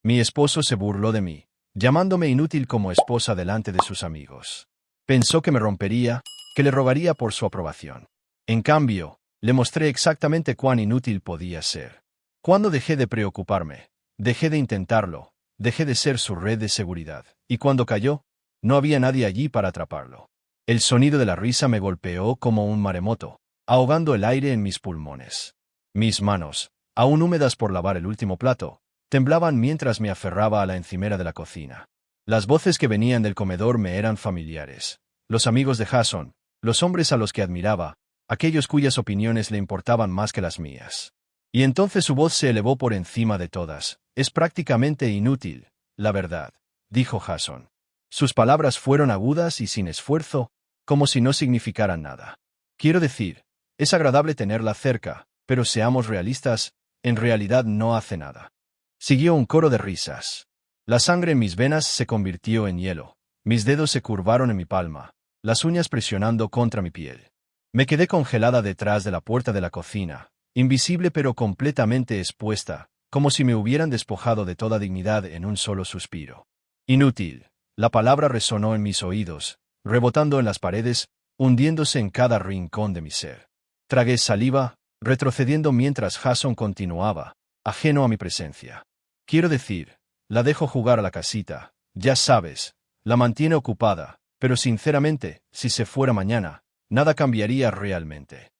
Mi esposo se burló de mí, llamándome inútil como esposa delante de sus amigos. Pensó que me rompería, que le rogaría por su aprobación. En cambio, le mostré exactamente cuán inútil podía ser. Cuando dejé de preocuparme, dejé de intentarlo, dejé de ser su red de seguridad, y cuando cayó, no había nadie allí para atraparlo. El sonido de la risa me golpeó como un maremoto, ahogando el aire en mis pulmones. Mis manos, aún húmedas por lavar el último plato, temblaban mientras me aferraba a la encimera de la cocina. Las voces que venían del comedor me eran familiares. Los amigos de Jason, los hombres a los que admiraba, aquellos cuyas opiniones le importaban más que las mías. Y entonces su voz se elevó por encima de todas. Es prácticamente inútil, la verdad, dijo Jason. Sus palabras fueron agudas y sin esfuerzo, como si no significaran nada. Quiero decir, es agradable tenerla cerca, pero seamos realistas, en realidad no hace nada. Siguió un coro de risas. La sangre en mis venas se convirtió en hielo. Mis dedos se curvaron en mi palma, las uñas presionando contra mi piel. Me quedé congelada detrás de la puerta de la cocina, invisible pero completamente expuesta, como si me hubieran despojado de toda dignidad en un solo suspiro. Inútil. La palabra resonó en mis oídos, rebotando en las paredes, hundiéndose en cada rincón de mi ser. Tragué saliva, retrocediendo mientras Jason continuaba, ajeno a mi presencia. Quiero decir, la dejo jugar a la casita, ya sabes, la mantiene ocupada, pero sinceramente, si se fuera mañana, nada cambiaría realmente.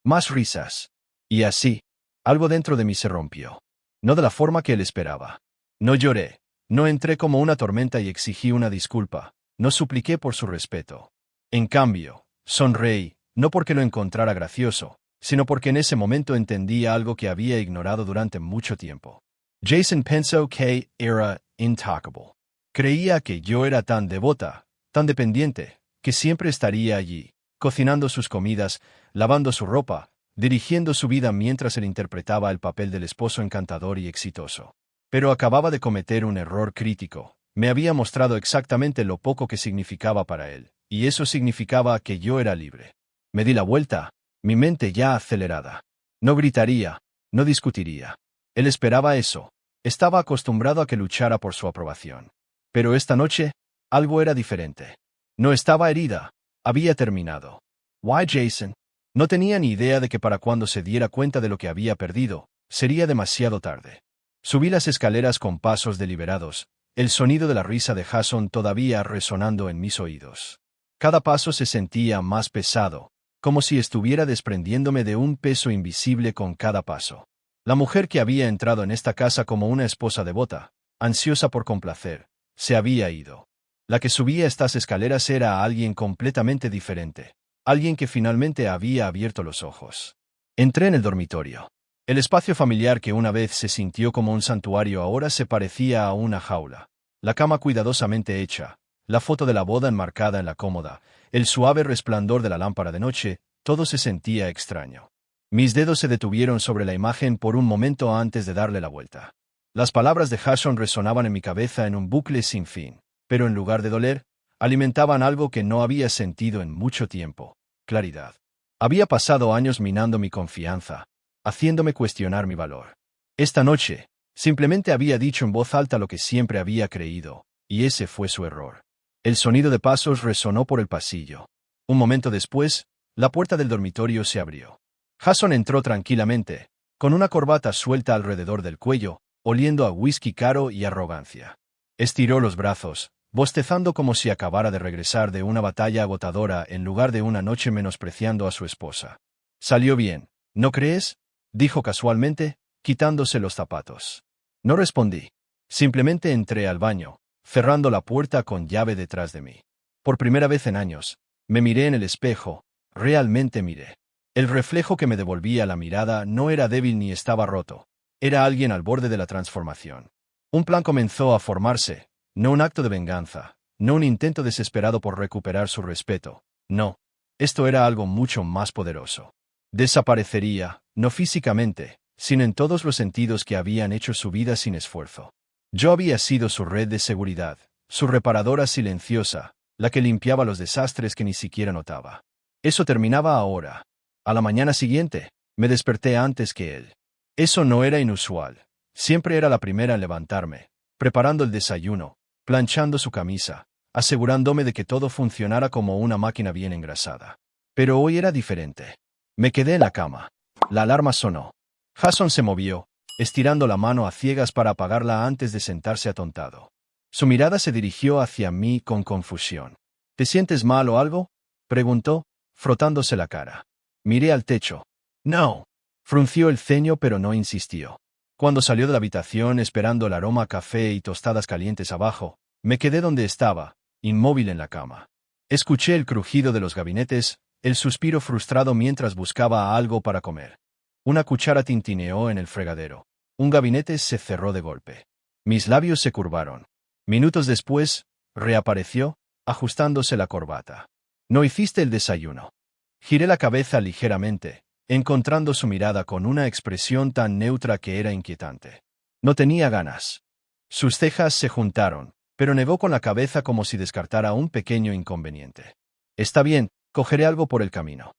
Más risas. Y así, algo dentro de mí se rompió. No de la forma que él esperaba. No lloré. No entré como una tormenta y exigí una disculpa, no supliqué por su respeto. En cambio, sonreí, no porque lo encontrara gracioso, sino porque en ese momento entendía algo que había ignorado durante mucho tiempo. Jason pensó que era intocable. Creía que yo era tan devota, tan dependiente, que siempre estaría allí, cocinando sus comidas, lavando su ropa, dirigiendo su vida mientras él interpretaba el papel del esposo encantador y exitoso. Pero acababa de cometer un error crítico. Me había mostrado exactamente lo poco que significaba para él, y eso significaba que yo era libre. Me di la vuelta, mi mente ya acelerada. No gritaría, no discutiría. Él esperaba eso. Estaba acostumbrado a que luchara por su aprobación. Pero esta noche, algo era diferente. No estaba herida, había terminado. ¿Why, Jason? No tenía ni idea de que para cuando se diera cuenta de lo que había perdido, sería demasiado tarde. Subí las escaleras con pasos deliberados, el sonido de la risa de Jason todavía resonando en mis oídos. Cada paso se sentía más pesado, como si estuviera desprendiéndome de un peso invisible con cada paso. La mujer que había entrado en esta casa como una esposa devota, ansiosa por complacer, se había ido. La que subía estas escaleras era alguien completamente diferente, alguien que finalmente había abierto los ojos. Entré en el dormitorio. El espacio familiar que una vez se sintió como un santuario ahora se parecía a una jaula. La cama cuidadosamente hecha, la foto de la boda enmarcada en la cómoda, el suave resplandor de la lámpara de noche, todo se sentía extraño. Mis dedos se detuvieron sobre la imagen por un momento antes de darle la vuelta. Las palabras de Jason resonaban en mi cabeza en un bucle sin fin, pero en lugar de doler, alimentaban algo que no había sentido en mucho tiempo: claridad. Había pasado años minando mi confianza, haciéndome cuestionar mi valor. Esta noche, simplemente había dicho en voz alta lo que siempre había creído, y ese fue su error. El sonido de pasos resonó por el pasillo. Un momento después, la puerta del dormitorio se abrió. Jason entró tranquilamente, con una corbata suelta alrededor del cuello, oliendo a whisky caro y arrogancia. Estiró los brazos, bostezando como si acabara de regresar de una batalla agotadora en lugar de una noche menospreciando a su esposa. Salió bien, ¿no crees?, dijo casualmente, quitándose los zapatos. No respondí. Simplemente entré al baño, cerrando la puerta con llave detrás de mí. Por primera vez en años, me miré en el espejo, realmente miré. El reflejo que me devolvía la mirada no era débil ni estaba roto. Era alguien al borde de la transformación. Un plan comenzó a formarse, no un acto de venganza, no un intento desesperado por recuperar su respeto. No. Esto era algo mucho más poderoso. Desaparecería, no físicamente, sino en todos los sentidos que habían hecho su vida sin esfuerzo. Yo había sido su red de seguridad, su reparadora silenciosa, la que limpiaba los desastres que ni siquiera notaba. Eso terminaba ahora. A la mañana siguiente, me desperté antes que él. Eso no era inusual. Siempre era la primera en levantarme, preparando el desayuno, planchando su camisa, asegurándome de que todo funcionara como una máquina bien engrasada. Pero hoy era diferente. Me quedé en la cama. La alarma sonó. Jason se movió, estirando la mano a ciegas para apagarla antes de sentarse atontado. Su mirada se dirigió hacia mí con confusión. ¿Te sientes mal o algo?, preguntó, frotándose la cara. Miré al techo. No. Frunció el ceño pero no insistió. Cuando salió de la habitación esperando el aroma a café y tostadas calientes abajo, me quedé donde estaba, inmóvil en la cama. Escuché el crujido de los gabinetes, el suspiro frustrado mientras buscaba algo para comer. Una cuchara tintineó en el fregadero. Un gabinete se cerró de golpe. Mis labios se curvaron. Minutos después, reapareció, ajustándose la corbata. ¿No hiciste el desayuno? Giré la cabeza ligeramente, encontrando su mirada con una expresión tan neutra que era inquietante. No tenía ganas. Sus cejas se juntaron, pero negó con la cabeza como si descartara un pequeño inconveniente. Está bien, cogeré algo por el camino.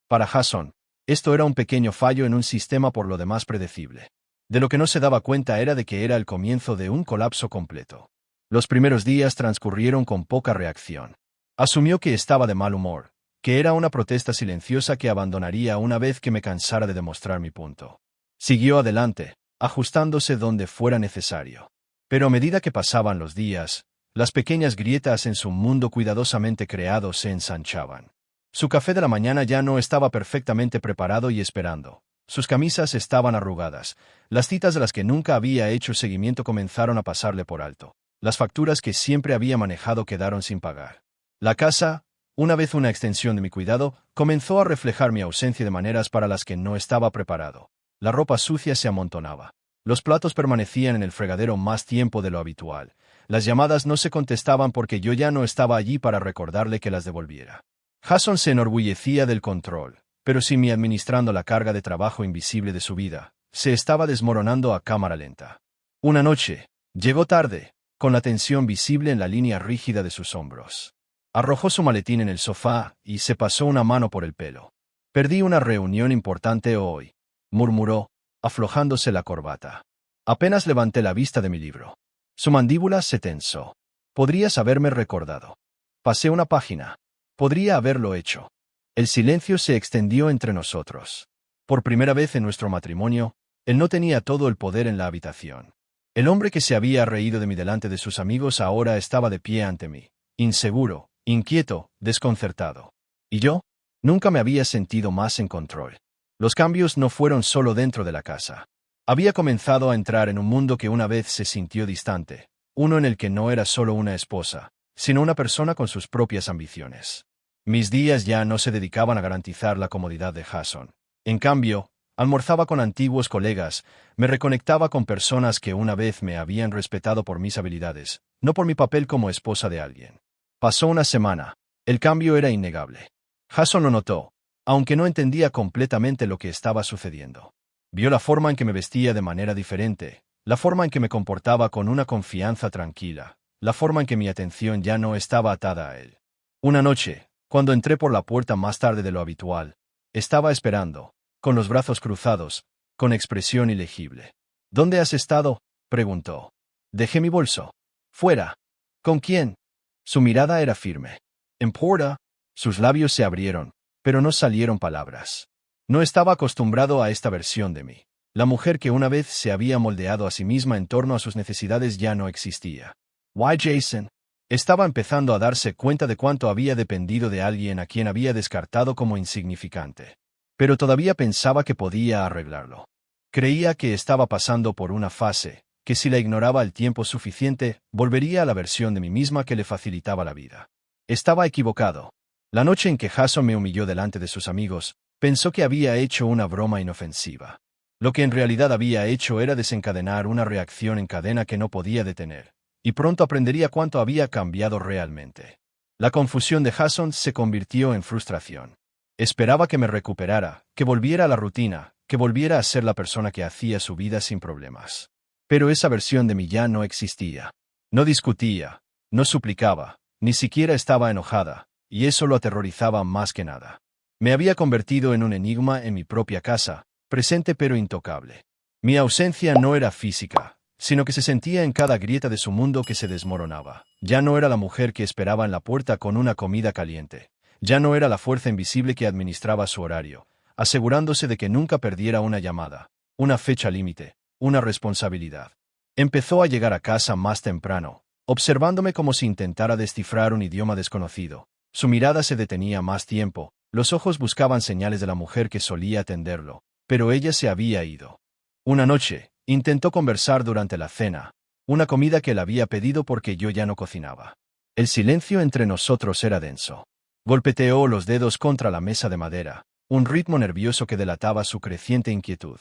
Para Jason, esto era un pequeño fallo en un sistema por lo demás predecible. De lo que no se daba cuenta era de que era el comienzo de un colapso completo. Los primeros días transcurrieron con poca reacción. Asumió que estaba de mal humor, que era una protesta silenciosa que abandonaría una vez que me cansara de demostrar mi punto. Siguió adelante, ajustándose donde fuera necesario. Pero a medida que pasaban los días, las pequeñas grietas en su mundo cuidadosamente creado se ensanchaban. Su café de la mañana ya no estaba perfectamente preparado y esperando. Sus camisas estaban arrugadas. Las citas de las que nunca había hecho seguimiento comenzaron a pasarle por alto. Las facturas que siempre había manejado quedaron sin pagar. La casa, una vez una extensión de mi cuidado, comenzó a reflejar mi ausencia de maneras para las que no estaba preparado. La ropa sucia se amontonaba. Los platos permanecían en el fregadero más tiempo de lo habitual. Las llamadas no se contestaban porque yo ya no estaba allí para recordarle que las devolviera. Jason se enorgullecía del control, pero sin mí administrando la carga de trabajo invisible de su vida, se estaba desmoronando a cámara lenta. Una noche, llegó tarde, con la tensión visible en la línea rígida de sus hombros. Arrojó su maletín en el sofá y se pasó una mano por el pelo. «Perdí una reunión importante hoy», murmuró, aflojándose la corbata. Apenas levanté la vista de mi libro. Su mandíbula se tensó. Podrías haberme recordado. Pasé una página. Podría haberlo hecho. El silencio se extendió entre nosotros. Por primera vez en nuestro matrimonio, él no tenía todo el poder en la habitación. El hombre que se había reído de mí delante de sus amigos ahora estaba de pie ante mí, inseguro, inquieto, desconcertado. ¿Y yo? Nunca me había sentido más en control. Los cambios no fueron solo dentro de la casa. Había comenzado a entrar en un mundo que una vez se sintió distante, uno en el que no era solo una esposa, sino una persona con sus propias ambiciones. Mis días ya no se dedicaban a garantizar la comodidad de Jason. En cambio, almorzaba con antiguos colegas, me reconectaba con personas que una vez me habían respetado por mis habilidades, no por mi papel como esposa de alguien. Pasó una semana. El cambio era innegable. Jason lo notó, aunque no entendía completamente lo que estaba sucediendo. Vio la forma en que me vestía de manera diferente, la forma en que me comportaba con una confianza tranquila, la forma en que mi atención ya no estaba atada a él. Una noche, cuando entré por la puerta más tarde de lo habitual, estaba esperando, con los brazos cruzados, con expresión ilegible. «¿Dónde has estado?», preguntó. «Dejé mi bolso. Fuera». «¿Con quién?». Su mirada era firme. «¿En Porta?». Sus labios se abrieron, pero no salieron palabras. No estaba acostumbrado a esta versión de mí. La mujer que una vez se había moldeado a sí misma en torno a sus necesidades ya no existía. «Why, Jason?». Estaba empezando a darse cuenta de cuánto había dependido de alguien a quien había descartado como insignificante. Pero todavía pensaba que podía arreglarlo. Creía que estaba pasando por una fase, que si la ignoraba el tiempo suficiente, volvería a la versión de mí misma que le facilitaba la vida. Estaba equivocado. La noche en que Jason me humilló delante de sus amigos, pensó que había hecho una broma inofensiva. Lo que en realidad había hecho era desencadenar una reacción en cadena que no podía detener, y pronto aprendería cuánto había cambiado realmente. La confusión de Jason se convirtió en frustración. Esperaba que me recuperara, que volviera a la rutina, que volviera a ser la persona que hacía su vida sin problemas. Pero esa versión de mí ya no existía. No discutía, no suplicaba, ni siquiera estaba enojada, y eso lo aterrorizaba más que nada. Me había convertido en un enigma en mi propia casa, presente pero intocable. Mi ausencia no era física, sino que se sentía en cada grieta de su mundo que se desmoronaba. Ya no era la mujer que esperaba en la puerta con una comida caliente. Ya no era la fuerza invisible que administraba su horario, asegurándose de que nunca perdiera una llamada, una fecha límite, una responsabilidad. Empezó a llegar a casa más temprano, observándome como si intentara descifrar un idioma desconocido. Su mirada se detenía más tiempo, los ojos buscaban señales de la mujer que solía atenderlo, pero ella se había ido. Una noche, intentó conversar durante la cena, una comida que él había pedido porque yo ya no cocinaba. El silencio entre nosotros era denso. Golpeteó los dedos contra la mesa de madera, un ritmo nervioso que delataba su creciente inquietud.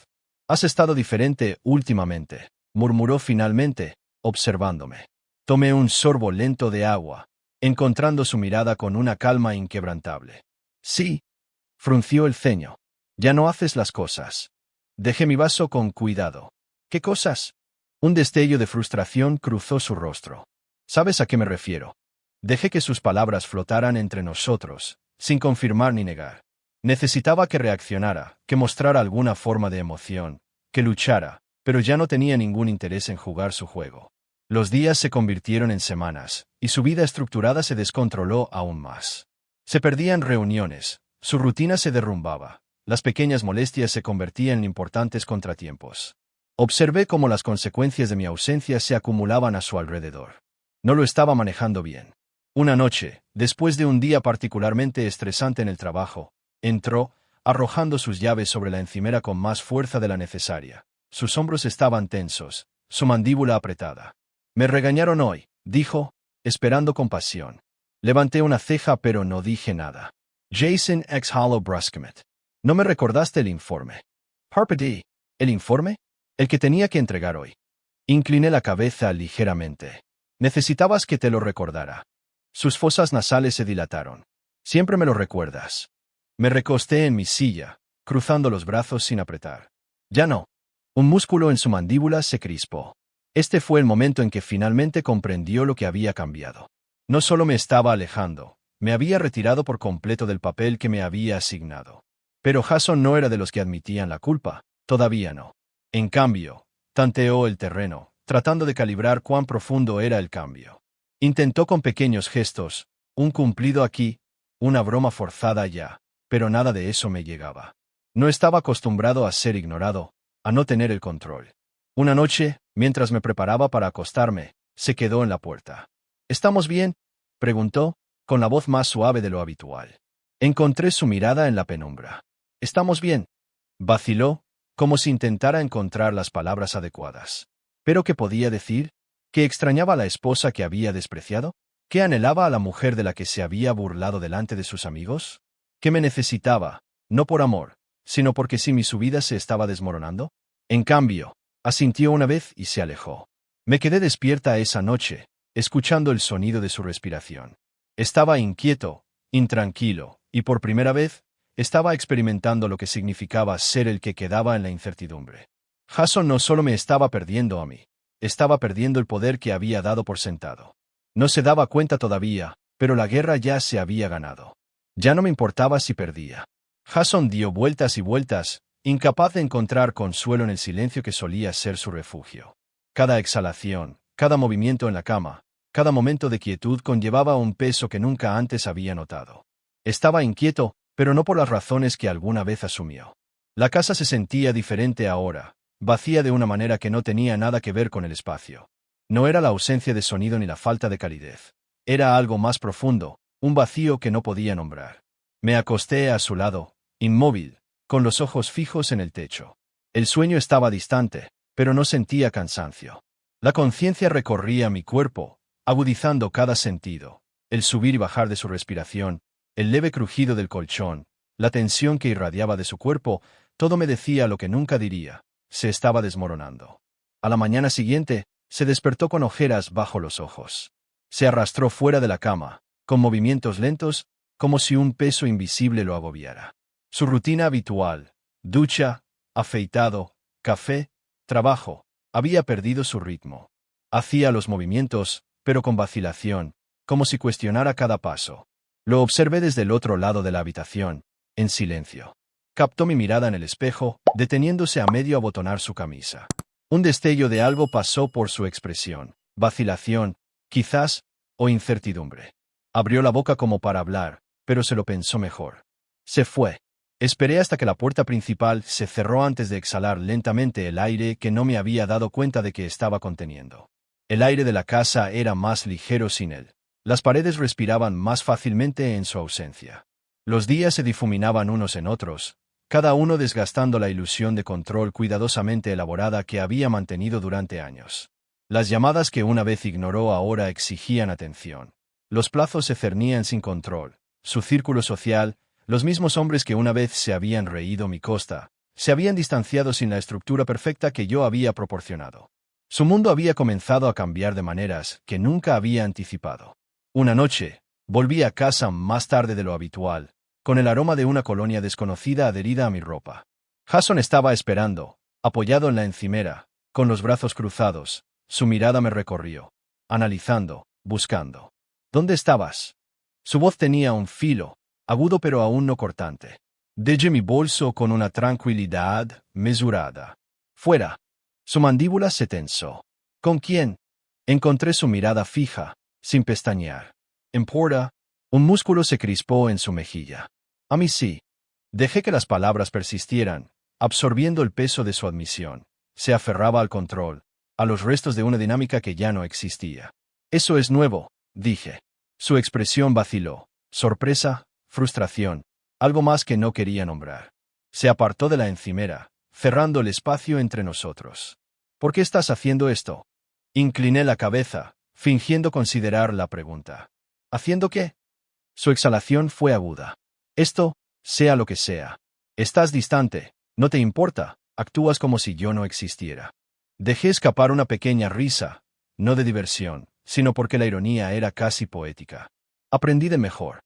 «Has estado diferente últimamente», murmuró finalmente, observándome. Tomé un sorbo lento de agua, encontrando su mirada con una calma inquebrantable. «Sí», frunció el ceño. «Ya no haces las cosas». Dejé mi vaso con cuidado. «¿Qué cosas?» Un destello de frustración cruzó su rostro. «¿Sabes a qué me refiero?» Dejé que sus palabras flotaran entre nosotros, sin confirmar ni negar. Necesitaba que reaccionara, que mostrara alguna forma de emoción, que luchara, pero ya no tenía ningún interés en jugar su juego. Los días se convirtieron en semanas, y su vida estructurada se descontroló aún más. Se perdían reuniones, su rutina se derrumbaba, las pequeñas molestias se convertían en importantes contratiempos. Observé cómo las consecuencias de mi ausencia se acumulaban a su alrededor. No lo estaba manejando bien. Una noche, después de un día particularmente estresante en el trabajo, entró, arrojando sus llaves sobre la encimera con más fuerza de la necesaria. Sus hombros estaban tensos, su mandíbula apretada. «Me regañaron hoy», dijo, esperando compasión. Levanté una ceja pero no dije nada. Jason exhaló bruscamente. «No me recordaste el informe». «Parpadí». «¿El informe?» «El que tenía que entregar hoy». Incliné la cabeza ligeramente. «Necesitabas que te lo recordara». Sus fosas nasales se dilataron. «Siempre me lo recuerdas». Me recosté en mi silla, cruzando los brazos sin apretar. «Ya no». Un músculo en su mandíbula se crispó. Este fue el momento en que finalmente comprendió lo que había cambiado. No solo me estaba alejando, me había retirado por completo del papel que me había asignado. Pero Jason no era de los que admitían la culpa, todavía no. En cambio, tanteó el terreno, tratando de calibrar cuán profundo era el cambio. Intentó con pequeños gestos, un cumplido aquí, una broma forzada allá, pero nada de eso me llegaba. No estaba acostumbrado a ser ignorado, a no tener el control. Una noche, mientras me preparaba para acostarme, se quedó en la puerta. «¿Estamos bien?», preguntó, con la voz más suave de lo habitual. Encontré su mirada en la penumbra. «¿Estamos bien?», vaciló, como si intentara encontrar las palabras adecuadas. ¿Pero qué podía decir? ¿Que extrañaba a la esposa que había despreciado? ¿Que anhelaba a la mujer de la que se había burlado delante de sus amigos? ¿Que me necesitaba, no por amor, sino porque sí mi vida se estaba desmoronando? En cambio, asintió una vez y se alejó. Me quedé despierta esa noche, escuchando el sonido de su respiración. Estaba inquieto, intranquilo, y por primera vez, estaba experimentando lo que significaba ser el que quedaba en la incertidumbre. Jason no solo me estaba perdiendo a mí, estaba perdiendo el poder que había dado por sentado. No se daba cuenta todavía, pero la guerra ya se había ganado. Ya no me importaba si perdía. Jason dio vueltas y vueltas, incapaz de encontrar consuelo en el silencio que solía ser su refugio. Cada exhalación, cada movimiento en la cama, cada momento de quietud conllevaba un peso que nunca antes había notado. Estaba inquieto, pero no por las razones que alguna vez asumió. La casa se sentía diferente ahora, vacía de una manera que no tenía nada que ver con el espacio. No era la ausencia de sonido ni la falta de calidez. Era algo más profundo, un vacío que no podía nombrar. Me acosté a su lado, inmóvil, con los ojos fijos en el techo. El sueño estaba distante, pero no sentía cansancio. La conciencia recorría mi cuerpo, agudizando cada sentido, el subir y bajar de su respiración, el leve crujido del colchón, la tensión que irradiaba de su cuerpo, todo me decía lo que nunca diría. Se estaba desmoronando. A la mañana siguiente, se despertó con ojeras bajo los ojos. Se arrastró fuera de la cama, con movimientos lentos, como si un peso invisible lo agobiara. Su rutina habitual, ducha, afeitado, café, trabajo, había perdido su ritmo. Hacía los movimientos, pero con vacilación, como si cuestionara cada paso. Lo observé desde el otro lado de la habitación, en silencio. Captó mi mirada en el espejo, deteniéndose a medio abotonar su camisa. Un destello de algo pasó por su expresión. Vacilación, quizás, o incertidumbre. Abrió la boca como para hablar, pero se lo pensó mejor. Se fue. Esperé hasta que la puerta principal se cerró antes de exhalar lentamente el aire que no me había dado cuenta de que estaba conteniendo. El aire de la casa era más ligero sin él. Las paredes respiraban más fácilmente en su ausencia. Los días se difuminaban unos en otros, cada uno desgastando la ilusión de control cuidadosamente elaborada que había mantenido durante años. Las llamadas que una vez ignoró ahora exigían atención. Los plazos se cernían sin control. Su círculo social, los mismos hombres que una vez se habían reído a mi costa, se habían distanciado sin la estructura perfecta que yo había proporcionado. Su mundo había comenzado a cambiar de maneras que nunca había anticipado. Una noche, volví a casa más tarde de lo habitual, con el aroma de una colonia desconocida adherida a mi ropa. Jason estaba esperando, apoyado en la encimera, con los brazos cruzados. Su mirada me recorrió, analizando, buscando. ¿Dónde estabas? Su voz tenía un filo, agudo pero aún no cortante. Dejé mi bolso con una tranquilidad mesurada. Fuera. Su mandíbula se tensó. ¿Con quién? Encontré su mirada fija, sin pestañear. ¿Importa? Un músculo se crispó en su mejilla. A mí sí. Dejé que las palabras persistieran, absorbiendo el peso de su admisión. Se aferraba al control, a los restos de una dinámica que ya no existía. Eso es nuevo, dije. Su expresión vaciló. Sorpresa, frustración, algo más que no quería nombrar. Se apartó de la encimera, cerrando el espacio entre nosotros. ¿Por qué estás haciendo esto? Incliné la cabeza, fingiendo considerar la pregunta. ¿Haciendo qué? Su exhalación fue aguda. Esto, sea lo que sea. Estás distante, no te importa, actúas como si yo no existiera. Dejé escapar una pequeña risa, no de diversión, sino porque la ironía era casi poética. Aprendí de mejor.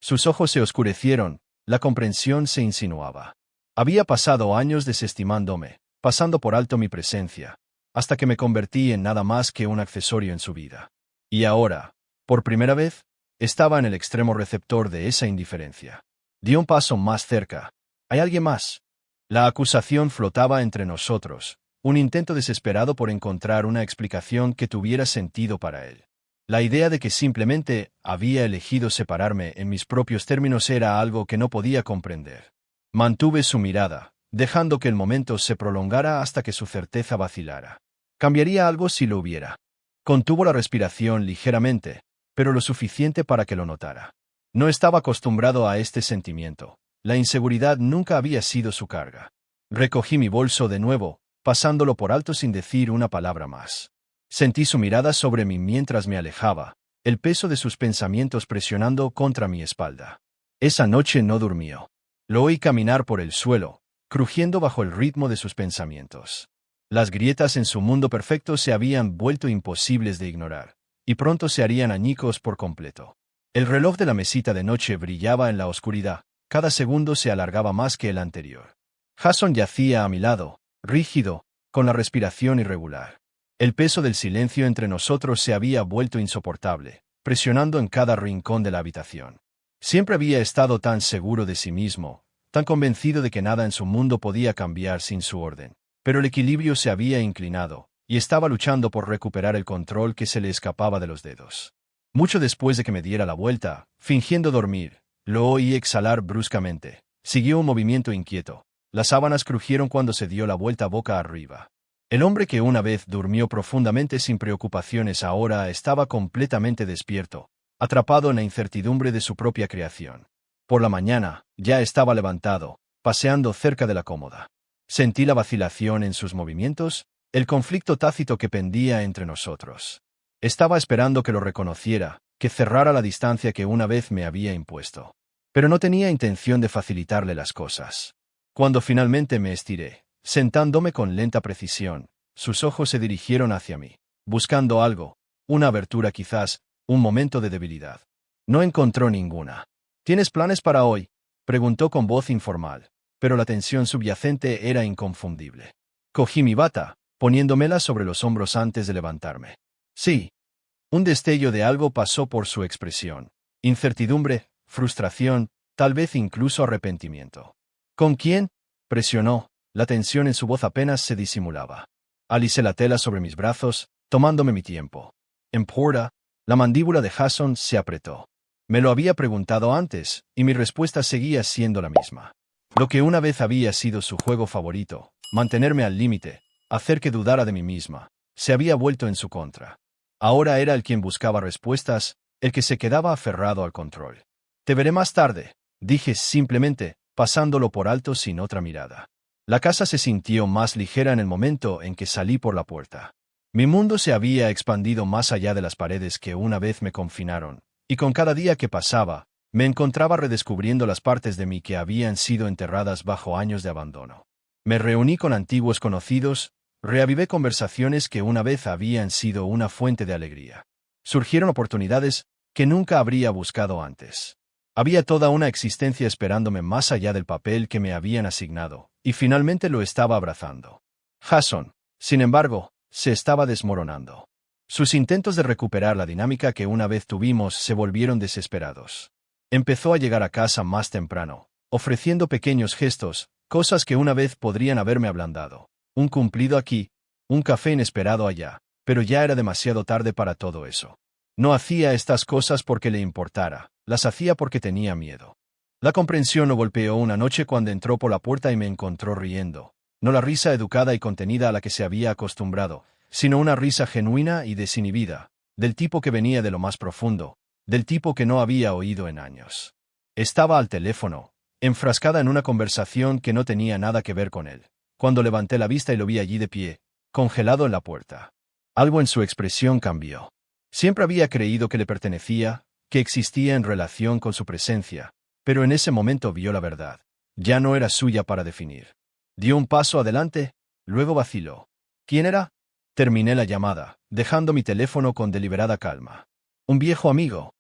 Sus ojos se oscurecieron, la comprensión se insinuaba. Había pasado años desestimándome, pasando por alto mi presencia, hasta que me convertí en nada más que un accesorio en su vida. Y ahora, por primera vez, estaba en el extremo receptor de esa indiferencia. Dio un paso más cerca. ¿Hay alguien más? La acusación flotaba entre nosotros, un intento desesperado por encontrar una explicación que tuviera sentido para él. La idea de que simplemente había elegido separarme en mis propios términos era algo que no podía comprender. Mantuve su mirada, dejando que el momento se prolongara hasta que su certeza vacilara. Cambiaría algo si lo hubiera. Contuvo la respiración ligeramente, pero lo suficiente para que lo notara. No estaba acostumbrado a este sentimiento. La inseguridad nunca había sido su carga. Recogí mi bolso de nuevo, pasándolo por alto sin decir una palabra más. Sentí su mirada sobre mí mientras me alejaba, el peso de sus pensamientos presionando contra mi espalda. Esa noche no durmió. Lo oí caminar por el suelo, crujiendo bajo el ritmo de sus pensamientos. Las grietas en su mundo perfecto se habían vuelto imposibles de ignorar, y pronto se harían añicos por completo. El reloj de la mesita de noche brillaba en la oscuridad, cada segundo se alargaba más que el anterior. Jason yacía a mi lado, rígido, con la respiración irregular. El peso del silencio entre nosotros se había vuelto insoportable, presionando en cada rincón de la habitación. Siempre había estado tan seguro de sí mismo, tan convencido de que nada en su mundo podía cambiar sin su orden. Pero el equilibrio se había inclinado, y estaba luchando por recuperar el control que se le escapaba de los dedos. Mucho después de que me diera la vuelta, fingiendo dormir, lo oí exhalar bruscamente. Siguió un movimiento inquieto. Las sábanas crujieron cuando se dio la vuelta boca arriba. El hombre que una vez durmió profundamente sin preocupaciones ahora estaba completamente despierto, atrapado en la incertidumbre de su propia creación. Por la mañana, ya estaba levantado, paseando cerca de la cómoda. Sentí la vacilación en sus movimientos, el conflicto tácito que pendía entre nosotros. Estaba esperando que lo reconociera, que cerrara la distancia que una vez me había impuesto. Pero no tenía intención de facilitarle las cosas. Cuando finalmente me estiré, sentándome con lenta precisión, sus ojos se dirigieron hacia mí, buscando algo, una abertura quizás, un momento de debilidad. No encontró ninguna. ¿Tienes planes para hoy?, preguntó con voz informal, pero la tensión subyacente era inconfundible. Cogí mi bata, poniéndomela sobre los hombros antes de levantarme. Sí. Un destello de algo pasó por su expresión. Incertidumbre, frustración, tal vez incluso arrepentimiento. ¿Con quién?, presionó. La tensión en su voz apenas se disimulaba. Alicé la tela sobre mis brazos, tomándome mi tiempo. En Porta, la mandíbula de Jason se apretó. Me lo había preguntado antes, y mi respuesta seguía siendo la misma. Lo que una vez había sido su juego favorito, mantenerme al límite, hacer que dudara de mí misma, se había vuelto en su contra. Ahora era el quien buscaba respuestas, el que se quedaba aferrado al control. Te veré más tarde, dije simplemente, pasándolo por alto sin otra mirada. La casa se sintió más ligera en el momento en que salí por la puerta. Mi mundo se había expandido más allá de las paredes que una vez me confinaron, y con cada día que pasaba, me encontraba redescubriendo las partes de mí que habían sido enterradas bajo años de abandono. Me reuní con antiguos conocidos, reavivé conversaciones que una vez habían sido una fuente de alegría. Surgieron oportunidades que nunca habría buscado antes. Había toda una existencia esperándome más allá del papel que me habían asignado, y finalmente lo estaba abrazando. Jason, sin embargo, se estaba desmoronando. Sus intentos de recuperar la dinámica que una vez tuvimos se volvieron desesperados. Empezó a llegar a casa más temprano, ofreciendo pequeños gestos, cosas que una vez podrían haberme ablandado. Un cumplido aquí, un café inesperado allá, pero ya era demasiado tarde para todo eso. No hacía estas cosas porque le importara, las hacía porque tenía miedo. La comprensión lo golpeó una noche cuando entró por la puerta y me encontró riendo. No la risa educada y contenida a la que se había acostumbrado, sino una risa genuina y desinhibida, del tipo que venía de lo más profundo, del tipo que no había oído en años. Estaba al teléfono, enfrascada en una conversación que no tenía nada que ver con él, cuando levanté la vista y lo vi allí de pie, congelado en la puerta. Algo en su expresión cambió. Siempre había creído que le pertenecía, que existía en relación con su presencia, pero en ese momento vio la verdad. Ya no era suya para definir. Dio un paso adelante, luego vaciló. ¿Quién era? Terminé la llamada, dejando mi teléfono con deliberada calma. Un viejo amigo.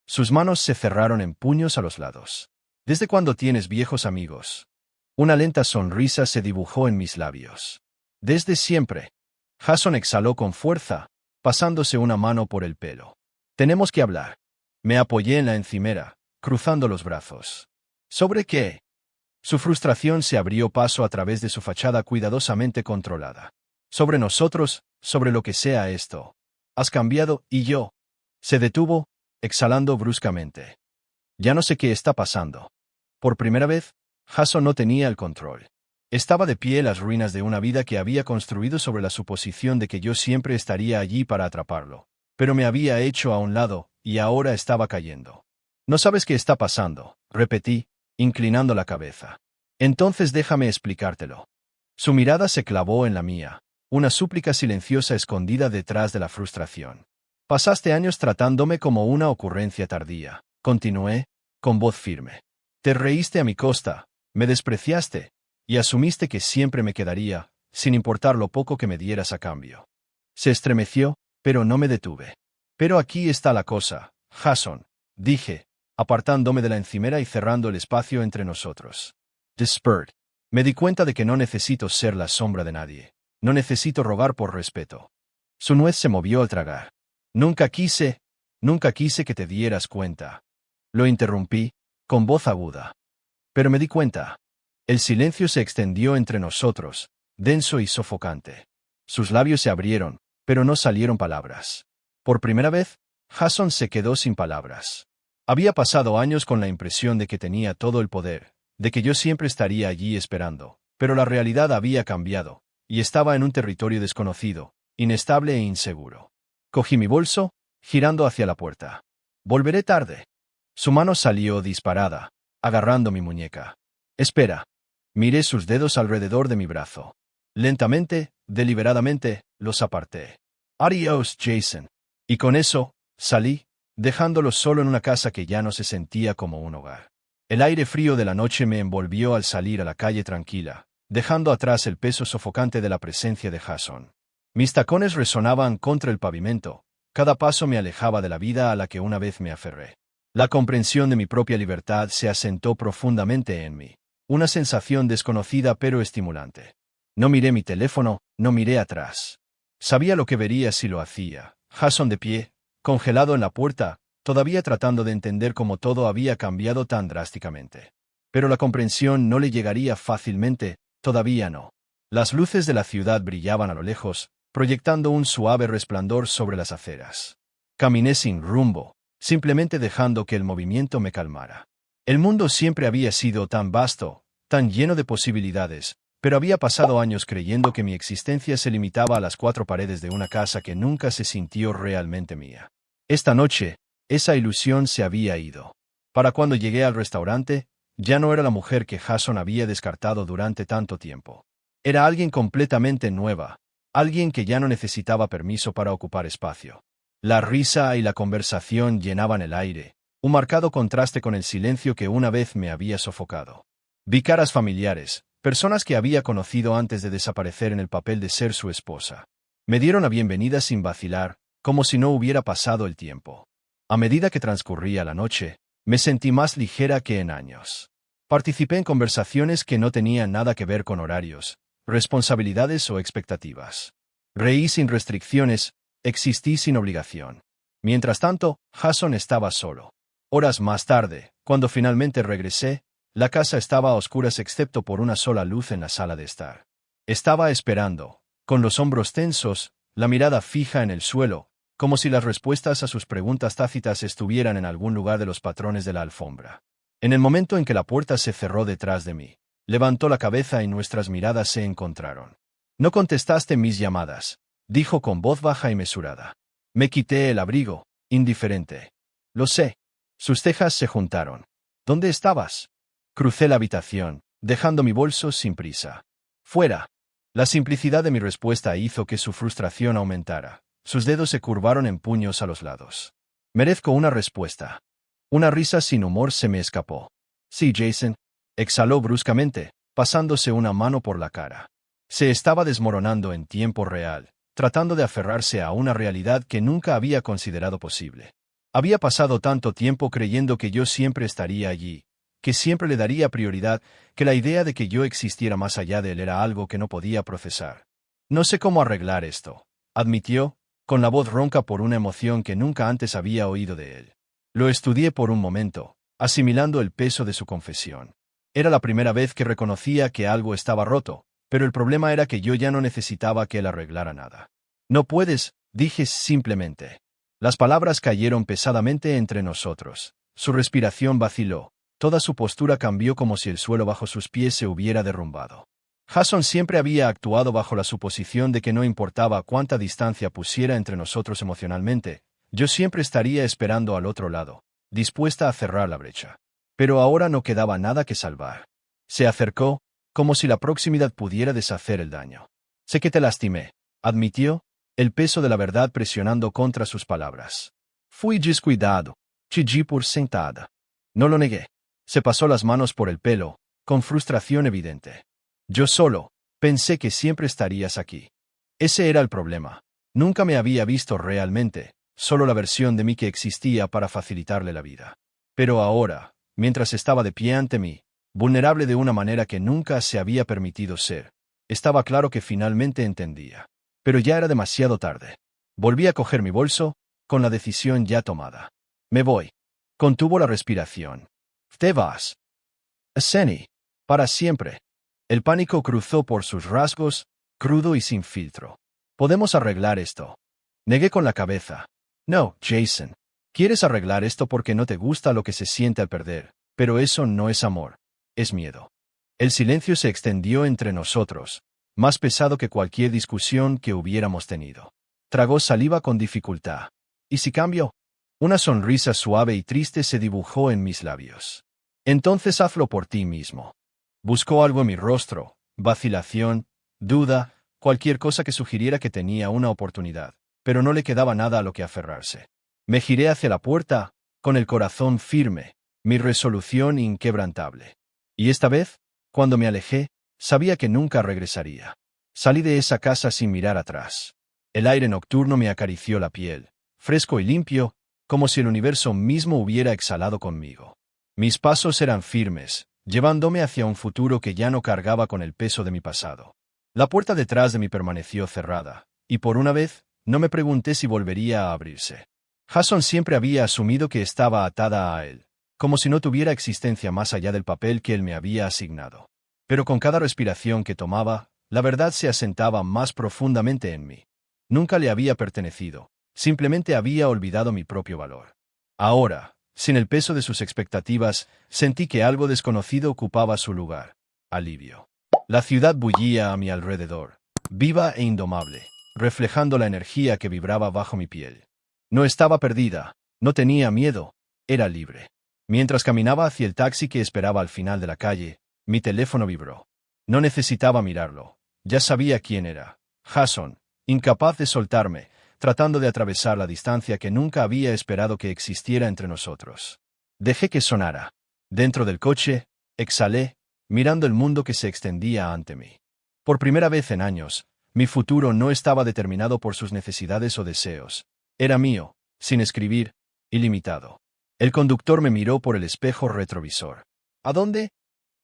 Sus manos se cerraron en puños a los lados. ¿Desde cuándo tienes viejos amigos? Una lenta sonrisa se dibujó en mis labios. Desde siempre. Jason exhaló con fuerza, pasándose una mano por el pelo. Tenemos que hablar. Me apoyé en la encimera, cruzando los brazos. ¿Sobre qué? Su frustración se abrió paso a través de su fachada cuidadosamente controlada. Sobre nosotros, sobre lo que sea esto. Has cambiado, y yo. Se detuvo, exhalando bruscamente. Ya no sé qué está pasando. Por primera vez, Jason no tenía el control. Estaba de pie en las ruinas de una vida que había construido sobre la suposición de que yo siempre estaría allí para atraparlo. Pero me había hecho a un lado, y ahora estaba cayendo. No sabes qué está pasando, repetí, inclinando la cabeza. Entonces déjame explicártelo. Su mirada se clavó en la mía, una súplica silenciosa escondida detrás de la frustración. Pasaste años tratándome como una ocurrencia tardía, continué, con voz firme. Te reíste a mi costa, me despreciaste, y asumiste que siempre me quedaría, sin importar lo poco que me dieras a cambio. Se estremeció, pero no me detuve. Pero aquí está la cosa, Jason, dije, apartándome de la encimera y cerrando el espacio entre nosotros. Despert. Me di cuenta de que no necesito ser la sombra de nadie. No necesito rogar por respeto. Su nuez se movió al tragar. Nunca quise que te dieras cuenta. Lo interrumpí, con voz aguda. Pero me di cuenta. El silencio se extendió entre nosotros, denso y sofocante. Sus labios se abrieron, pero no salieron palabras. Por primera vez, Jason se quedó sin palabras. Había pasado años con la impresión de que tenía todo el poder, de que yo siempre estaría allí esperando, pero la realidad había cambiado, y estaba en un territorio desconocido, inestable e inseguro. Cogí mi bolso, girando hacia la puerta. Volveré tarde. Su mano salió disparada, agarrando mi muñeca. Espera. Miré sus dedos alrededor de mi brazo. Lentamente, deliberadamente, los aparté. Adiós, Jason. Y con eso, salí, dejándolo solo en una casa que ya no se sentía como un hogar. El aire frío de la noche me envolvió al salir a la calle tranquila, dejando atrás el peso sofocante de la presencia de Jason. Mis tacones resonaban contra el pavimento, cada paso me alejaba de la vida a la que una vez me aferré. La comprensión de mi propia libertad se asentó profundamente en mí, una sensación desconocida pero estimulante. No miré mi teléfono, no miré atrás. Sabía lo que vería si lo hacía. Jason de pie, congelado en la puerta, todavía tratando de entender cómo todo había cambiado tan drásticamente. Pero la comprensión no le llegaría fácilmente, todavía no. Las luces de la ciudad brillaban a lo lejos, proyectando un suave resplandor sobre las aceras. Caminé sin rumbo, simplemente dejando que el movimiento me calmara. El mundo siempre había sido tan vasto, tan lleno de posibilidades, pero había pasado años creyendo que mi existencia se limitaba a las cuatro paredes de una casa que nunca se sintió realmente mía. Esta noche, esa ilusión se había ido. Para cuando llegué al restaurante, ya no era la mujer que Jason había descartado durante tanto tiempo. Era alguien completamente nueva, alguien que ya no necesitaba permiso para ocupar espacio. La risa y la conversación llenaban el aire, un marcado contraste con el silencio que una vez me había sofocado. Vi caras familiares, personas que había conocido antes de desaparecer en el papel de ser su esposa. Me dieron la bienvenida sin vacilar, como si no hubiera pasado el tiempo. A medida que transcurría la noche, me sentí más ligera que en años. Participé en conversaciones que no tenían nada que ver con horarios, responsabilidades o expectativas. Reí sin restricciones, existí sin obligación. Mientras tanto, Jason estaba solo. Horas más tarde, cuando finalmente regresé, la casa estaba a oscuras excepto por una sola luz en la sala de estar. Estaba esperando, con los hombros tensos, la mirada fija en el suelo, como si las respuestas a sus preguntas tácitas estuvieran en algún lugar de los patrones de la alfombra. En el momento en que la puerta se cerró detrás de mí, levantó la cabeza y nuestras miradas se encontraron. «No contestaste mis llamadas», dijo con voz baja y mesurada. Me quité el abrigo, indiferente. «Lo sé». Sus cejas se juntaron. «¿Dónde estabas?» Crucé la habitación, dejando mi bolso sin prisa. «Fuera». La simplicidad de mi respuesta hizo que su frustración aumentara. Sus dedos se curvaron en puños a los lados. «Merezco una respuesta». Una risa sin humor se me escapó. «Sí, Jason», exhaló bruscamente, pasándose una mano por la cara. Se estaba desmoronando en tiempo real, tratando de aferrarse a una realidad que nunca había considerado posible. Había pasado tanto tiempo creyendo que yo siempre estaría allí, que siempre le daría prioridad, que la idea de que yo existiera más allá de él era algo que no podía procesar. «No sé cómo arreglar esto», admitió, con la voz ronca por una emoción que nunca antes había oído de él. Lo estudié por un momento, asimilando el peso de su confesión. Era la primera vez que reconocía que algo estaba roto, pero el problema era que yo ya no necesitaba que él arreglara nada. «No puedes», dije simplemente. Las palabras cayeron pesadamente entre nosotros. Su respiración vaciló. Toda su postura cambió como si el suelo bajo sus pies se hubiera derrumbado. Jason siempre había actuado bajo la suposición de que no importaba cuánta distancia pusiera entre nosotros emocionalmente, yo siempre estaría esperando al otro lado, dispuesta a cerrar la brecha. Pero ahora no quedaba nada que salvar. Se acercó, como si la proximidad pudiera deshacer el daño. «Sé que te lastimé», admitió, el peso de la verdad presionando contra sus palabras. «Fui descuidado», chillí por sentada. No lo negué. Se pasó las manos por el pelo, con frustración evidente. «Yo solo pensé que siempre estarías aquí». Ese era el problema. Nunca me había visto realmente, solo la versión de mí que existía para facilitarle la vida. Pero ahora, mientras estaba de pie ante mí, vulnerable de una manera que nunca se había permitido ser, estaba claro que finalmente entendía. Pero ya era demasiado tarde. Volví a coger mi bolso, con la decisión ya tomada. «Me voy». Contuvo la respiración. «¿Te vas?» «Senny. Para siempre». El pánico cruzó por sus rasgos, crudo y sin filtro. «Podemos arreglar esto». Negué con la cabeza. «No, Jason. Quieres arreglar esto porque no te gusta lo que se siente al perder, pero eso no es amor. Es miedo». El silencio se extendió entre nosotros, más pesado que cualquier discusión que hubiéramos tenido. Tragó saliva con dificultad. «¿Y si cambio?» Una sonrisa suave y triste se dibujó en mis labios. «Entonces hazlo por ti mismo». Buscó algo en mi rostro, vacilación, duda, cualquier cosa que sugiriera que tenía una oportunidad, pero no le quedaba nada a lo que aferrarse. Me giré hacia la puerta, con el corazón firme, mi resolución inquebrantable. Y esta vez, cuando me alejé, sabía que nunca regresaría. Salí de esa casa sin mirar atrás. El aire nocturno me acarició la piel, fresco y limpio, como si el universo mismo hubiera exhalado conmigo. Mis pasos eran firmes, llevándome hacia un futuro que ya no cargaba con el peso de mi pasado. La puerta detrás de mí permaneció cerrada, y por una vez, no me pregunté si volvería a abrirse. Jason siempre había asumido que estaba atada a él, como si no tuviera existencia más allá del papel que él me había asignado. Pero con cada respiración que tomaba, La verdad se asentaba más profundamente en mí. Nunca le había pertenecido, simplemente había olvidado mi propio valor. Ahora, sin el peso de sus expectativas, sentí que algo desconocido ocupaba su lugar. Alivio. La ciudad bullía a mi alrededor, viva e indomable, reflejando la energía que vibraba bajo mi piel. No estaba perdida, no tenía miedo, era libre. Mientras caminaba hacia el taxi que esperaba al final de la calle, mi teléfono vibró. No necesitaba mirarlo. Ya sabía quién era. Jason, incapaz de soltarme, tratando de atravesar la distancia que nunca había esperado que existiera entre nosotros. Dejé que sonara. Dentro del coche, exhalé, mirando el mundo que se extendía ante mí. Por primera vez en años, mi futuro no estaba determinado por sus necesidades o deseos. Era mío, sin escribir, ilimitado. El conductor me miró por el espejo retrovisor. ¿A dónde?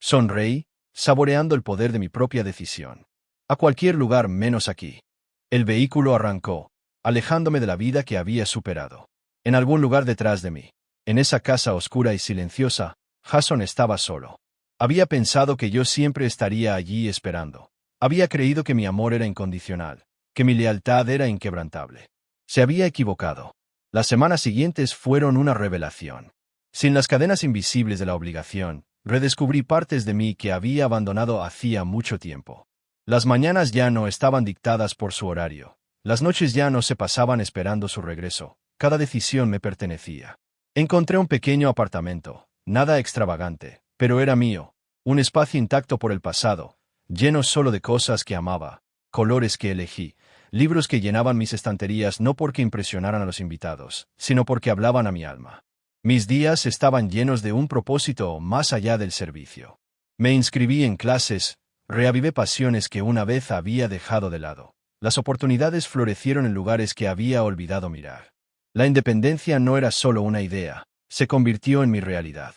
Sonreí, saboreando el poder de mi propia decisión. A cualquier lugar menos aquí. El vehículo arrancó, alejándome de la vida que había superado. En algún lugar detrás de mí, en esa casa oscura y silenciosa, Jason estaba solo. Había pensado que yo siempre estaría allí esperando. Había creído que mi amor era incondicional, que mi lealtad era inquebrantable. Se había equivocado. Las semanas siguientes fueron una revelación. Sin las cadenas invisibles de la obligación, redescubrí partes de mí que había abandonado hacía mucho tiempo. Las mañanas ya no estaban dictadas por su horario. Las noches ya no se pasaban esperando su regreso. Cada decisión me pertenecía. Encontré un pequeño apartamento, nada extravagante, pero era mío. Un espacio intacto por el pasado, lleno solo de cosas que amaba, colores que elegí, libros que llenaban mis estanterías no porque impresionaran a los invitados, sino porque hablaban a mi alma. Mis días estaban llenos de un propósito más allá del servicio. Me inscribí en clases, reavivé pasiones que una vez había dejado de lado. Las oportunidades florecieron en lugares que había olvidado mirar. La independencia no era solo una idea, se convirtió en mi realidad.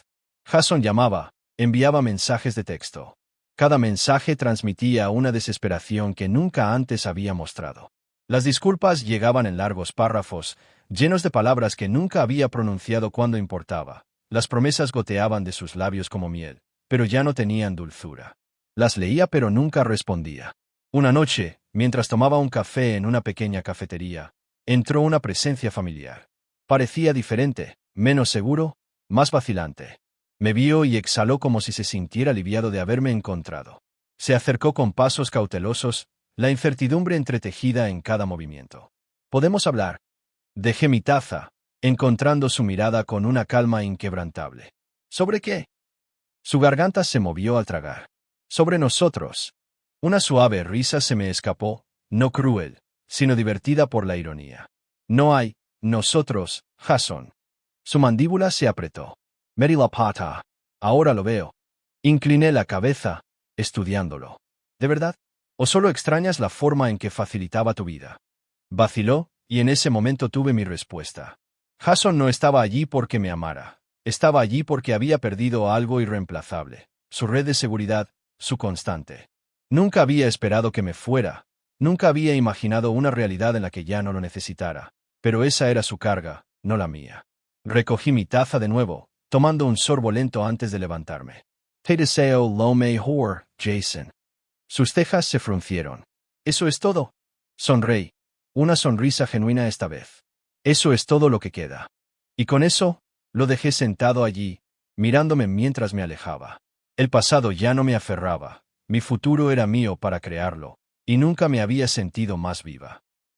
Jason llamaba, enviaba mensajes de texto. Cada mensaje transmitía una desesperación que nunca antes había mostrado. Las disculpas llegaban en largos párrafos, llenos de palabras que nunca había pronunciado cuando importaba. Las promesas goteaban de sus labios como miel, pero ya no tenían dulzura. Las leía pero nunca respondía. Una noche, mientras tomaba un café en una pequeña cafetería, entró una presencia familiar. Parecía diferente, menos seguro, más vacilante. Me vio y exhaló como si se sintiera aliviado de haberme encontrado. Se acercó con pasos cautelosos, la incertidumbre entretejida en cada movimiento. ¿Podemos hablar? Dejé mi taza, encontrando su mirada con una calma inquebrantable. ¿Sobre qué? Su garganta se movió al tragar. Sobre nosotros. Una suave risa se me escapó, no cruel, sino divertida por la ironía. No hay nosotros, Jason. Su mandíbula se apretó. Mary la pata. Ahora lo veo. Incliné la cabeza, estudiándolo. ¿De verdad? ¿O solo extrañas la forma en que facilitaba tu vida? Vaciló, y en ese momento tuve mi respuesta. Jason no estaba allí porque me amara. Estaba allí porque había perdido algo irreemplazable. Su red de seguridad, su constante. Nunca había esperado que me fuera. Nunca había imaginado una realidad en la que ya no lo necesitara. Pero esa era su carga, no la mía. Recogí mi taza de nuevo, tomando un sorbo lento antes de levantarme. Te deseo lo mejor, Jason. Sus cejas se fruncieron. ¿Eso es todo? Sonreí. Una sonrisa genuina esta vez. Eso es todo lo que queda. Y con eso, lo dejé sentado allí, mirándome mientras me alejaba. El pasado ya no me aferraba. Mi futuro era mío para crearlo, y nunca me había sentido más viva.